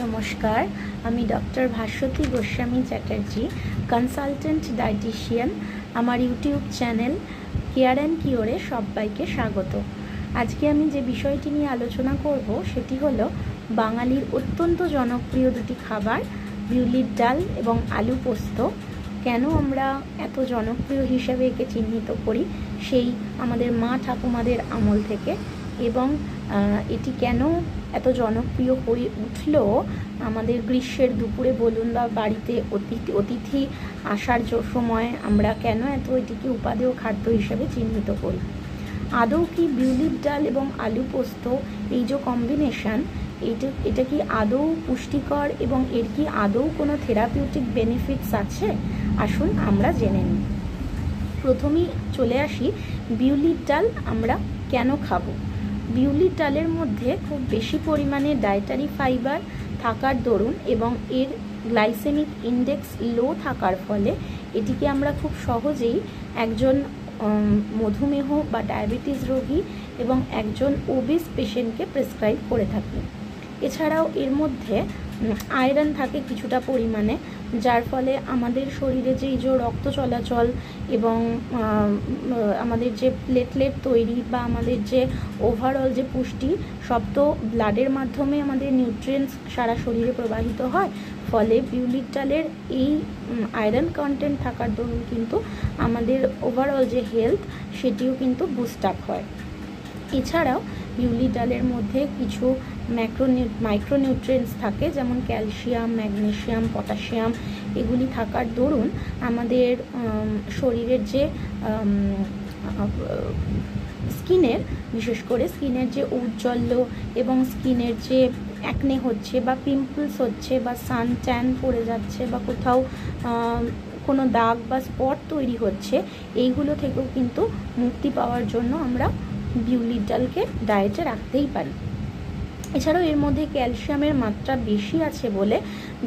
নমস্কার, আমি doctor Bhaswati Goswami Chatterjee, consultant dietician. আমার ইউটিউব চ্যানেল কেয়ার অ্যান্ড কিওরে সবাইকে স্বাগত। আজকে আমি যে বিষয়টি নিয়ে আলোচনা করব সেটি হলো বাঙালির অত্যন্ত জনপ্রিয় দুটি খাবার, বিউলির ডাল এবং আলু পোস্ত। কেন আমরা এত জনপ্রিয় হিসেবে একে চিহ্নিত করি সেই আমাদের মা ঠাকুমাদের আমল থেকে, এবং এটি কেন এত জনপ্রিয় হয়ে উঠল আমাদের গ্রীষ্মের দুপুরে বলুন বা বাড়িতে অতিথি আসার সময় আমরা কেন এত এটিকে উপাদেয় খাদ্য হিসেবে চিহ্নিত করি। আদৌ কি বিউলির ডাল এবং আলু পোস্ত এই যে কম্বিনেশন, এটা কি আদৌ পুষ্টিকর এবং এর কি আদৌ কোনো থেরাপিউটিক বেনিফিটস আছে? আসুন আমরা জেনে নিই। প্রথমেই চলে আসি বিউলির ডাল আমরা কেন খাবো। বিউলির ডালের মধ্যে খুব বেশি পরিমাণে ডায়েটারি ফাইবার থাকার দরুন এবং এর গ্লাইসেমিক ইন্ডেক্স লো থাকার ফলে এটিকে আমরা খুব সহজেই একজন মধুমেহ বা ডায়াবেটিস রোগী এবং একজন ওবিস পেশেন্টকে প্রেসক্রাইব করে থাকি। এছাড়াও এর মধ্যে আয়রন থাকে কিছুটা পরিমাণে, যার ফলে আমাদের শরীরে যে রক্ত চলাচল এবং আমাদের যে প্লেটলেট তৈরি বা আমাদের যে ওভারঅল যে পুষ্টি, সব তো ব্লাডের মাধ্যমে আমাদের নিউট্রিয়েন্টস সারা শরীরে প্রবাহিত হয়। ফলে বিউলির ডালের এই আয়রন কন্টেন্ট থাকার দরুন কিন্তু আমাদের ওভারঅল যে হেলথ সেটিও কিন্তু বুস্ট আপ হয়। এছাড়াও বিউলির ডালের মধ্যে কিছু মাইক্রোনিউট্রিয়েন্টস থাকে, যেমন ক্যালসিয়াম, ম্যাগনেসিয়াম, পটাশিয়াম। এগুলি থাকার দরুন আমাদের শরীরের যে স্কিনের, বিশেষ করে স্কিনের যে ঔজ্জ্বল্য এবং স্কিনের যে অ্যাকনে হচ্ছে বা পিম্পলস হচ্ছে বা সান ট্যান পড়ে যাচ্ছে বা কোথাও কোনো দাগ বা স্পট তৈরি হচ্ছে, এইগুলো থেকেও কিন্তু মুক্তি পাওয়ার জন্য আমরা বিউলির ডালকে ডায়েটে রাখতেই পারি। এছাড়াও এর মধ্যে ক্যালসিয়ামের মাত্রা বেশি আছে বলে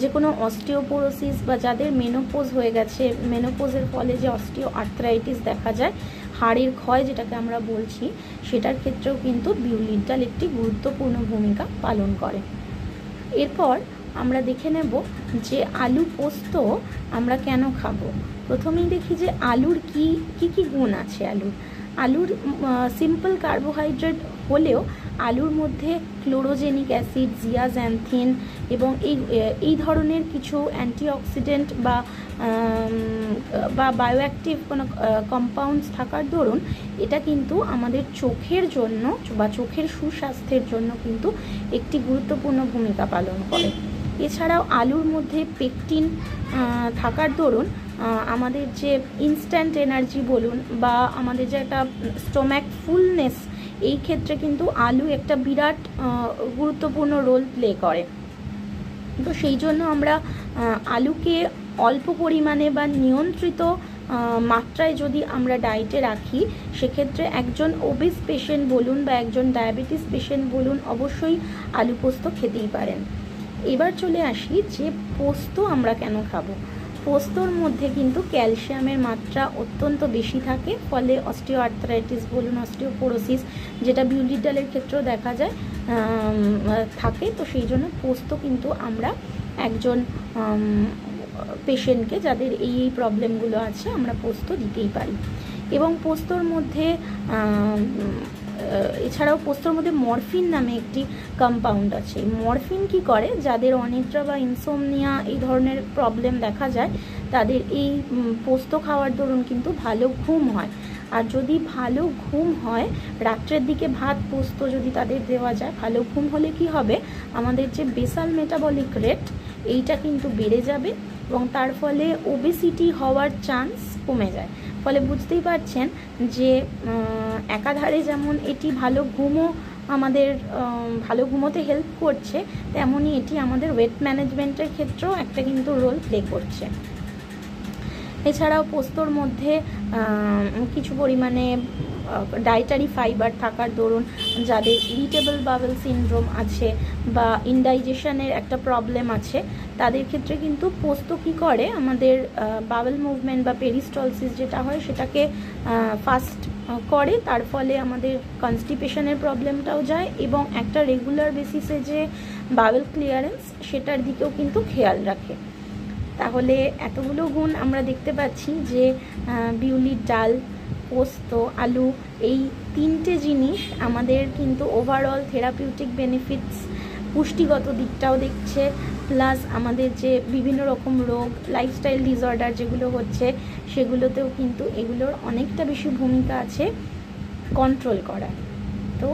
যে কোনো অস্টিওপোরোসিস বা যাদের মেনোপোজ হয়ে গেছে, মেনোপোজের ফলে যে অস্টিও আর্থ্রাইটিস দেখা যায়, হাড়ের ক্ষয় যেটাকে আমরা বলছি, সেটার ক্ষেত্রেও কিন্তু বিউলির ডাল একটি গুরুত্বপূর্ণ ভূমিকা পালন করে। এরপর আমরা দেখে নেব যে আলু পোস্ত আমরা কেন খাবো। প্রথমেই দেখি যে আলুর কি কি গুণ আছে। আলুর সিম্পল কার্বোহাইড্রেট হলেও আলুর মধ্যে ক্লোরোজেনিক অ্যাসিড, জিয়াজ্যান্থিন এবং এই ধরনের কিছু অ্যান্টিঅক্সিডেন্ট বা বায়োঅ্যাক্টিভ কোনো কম্পাউন্ডস থাকার দরুন এটা কিন্তু আমাদের চোখের জন্য বা চোখের সুস্বাস্থ্যের জন্য কিন্তু একটি গুরুত্বপূর্ণ ভূমিকা পালন করে। এছাড়াও আলুর মধ্যে পেকটিন থাকার দরুন আমাদের যে ইনস্ট্যান্ট এনার্জি বলুন বা আমাদের যে একটা স্টোম্যাক ফুলনেস, এই ক্ষেত্রে কিন্তু আলু একটা বিরাট গুরুত্বপূর্ণ রোল প্লে করে। তো সেই জন্য আমরা আলুকে অল্প পরিমাণে বা নিয়ন্ত্রিত মাত্রায় যদি আমরা ডায়েটে রাখি, সেক্ষেত্রে একজন ওবিস পেশেন্ট বলুন বা একজন ডায়াবেটিস পেশেন্ট বলুন অবশ্যই আলু পোস্ত খেতেই পারেন। এবার চলে আসি যে পোস্ত আমরা কেন খাবো। পোস্তর মধ্যে কিন্তু ক্যালসিয়ামের মাত্রা অত্যন্ত বেশি থাকে, ফলে অস্টিও আর্থ্রাইটিস বলুন, অস্টিওপোরোসিস, যেটা বিউলির ডালের ক্ষেত্রেও দেখা যায় থাকে। তো সেই জন্য পোস্ত কিন্তু আমরা একজন পেশেন্টকে যাদের এই প্রবলেমগুলো আছে আমরা পোস্ত দিতেই পারি। এবং পোস্তর মধ্যে এছাড়াও পোস্তর মধ্যে মরফিন নামে একটি কম্পাউন্ড আছে। মরফিন কি করে, যাদের অনিদ্রা বা ইনসোমনিয়া এই ধরনের প্রবলেম দেখা যায়, তাদের এই পোস্ত খাওয়ার দরুন কিন্তু ভালো ঘুম হয়। আর যদি ভালো ঘুম হয়, রাত্রের দিকে ভাত পোস্ত যদি তাদের দেওয়া যায়, ভালো ঘুম হলে কি হবে, আমাদের যে বেসাল মেটাবলিক রেট এইটা কিন্তু বেড়ে যাবে এবং তার ফলে ওবেসিটি হওয়ার চান্স কমে যায়। ফলে বুঝতেই পারছেন যে একাধারে যেমন এটি ভালো ঘুমও আমাদের ভালো ঘুমোতে হেল্প করছে, তেমনই এটি আমাদের ওয়েট ম্যানেজমেন্টের ক্ষেত্রেও একটা কিন্তু রোল প্লে করছে। এছাড়াও পোস্তর মধ্যে কিছু পরিমাণে ডায়েটারি ফাইবার থাকার দরুন যাদের ইরিটেবল বাওয়েল সিনড্রোম আছে বা ইনডাইজেশনের একটা প্রবলেম আছে, তাদের ক্ষেত্রে কিন্তু পোস্ত কী করে, আমাদের বাওয়েল মুভমেন্ট বা পেরিস্টলসিস যেটা হয় সেটাকে ফাস্ট করে, তার ফলে আমাদের কনস্টিপেশনের প্রবলেমটাও যায় এবং একটা রেগুলার বেসিসে যে বাওয়েল ক্লিয়ারেন্স সেটার দিকেও কিন্তু খেয়াল রাখে। তাহলে এতগুলো গুণ আমরা দেখতে পাচ্ছি যে বিউলির ডাল, পোস্ত, আলু, এই 3টে জিনিস আমাদের কিন্তু ওভারঅল থেরাপিউটিক বেনিফিটস, পুষ্টিগত দিকটাও দেখছে, প্লাস আমাদের যে বিভিন্ন রকম রোগ, লাইফস্টাইল ডিসঅর্ডার যেগুলো হচ্ছে সেগুলোতেও কিন্তু এগুলোর অনেকটা বেশি ভূমিকা আছে কন্ট্রোল করার। তো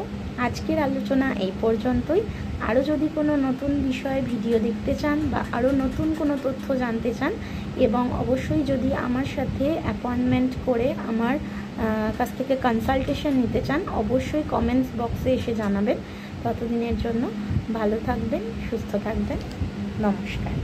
আজকের আলোচনা এই পর্যন্তই। আরও যদি কোনো নতুন বিষয়ে ভিডিও দেখতে চান বা আরও নতুন কোনো তথ্য জানতে চান, এবং অবশ্যই যদি আমার সাথে অ্যাপয়েন্টমেন্ট করে আমার কাছ থেকে কনসালটেশন নিতে চান, অবশ্যই কমেন্টস বক্সে এসে জানাবেন। ততদিনের জন্য ভালো থাকবেন, সুস্থ থাকবেন। নমস্কার।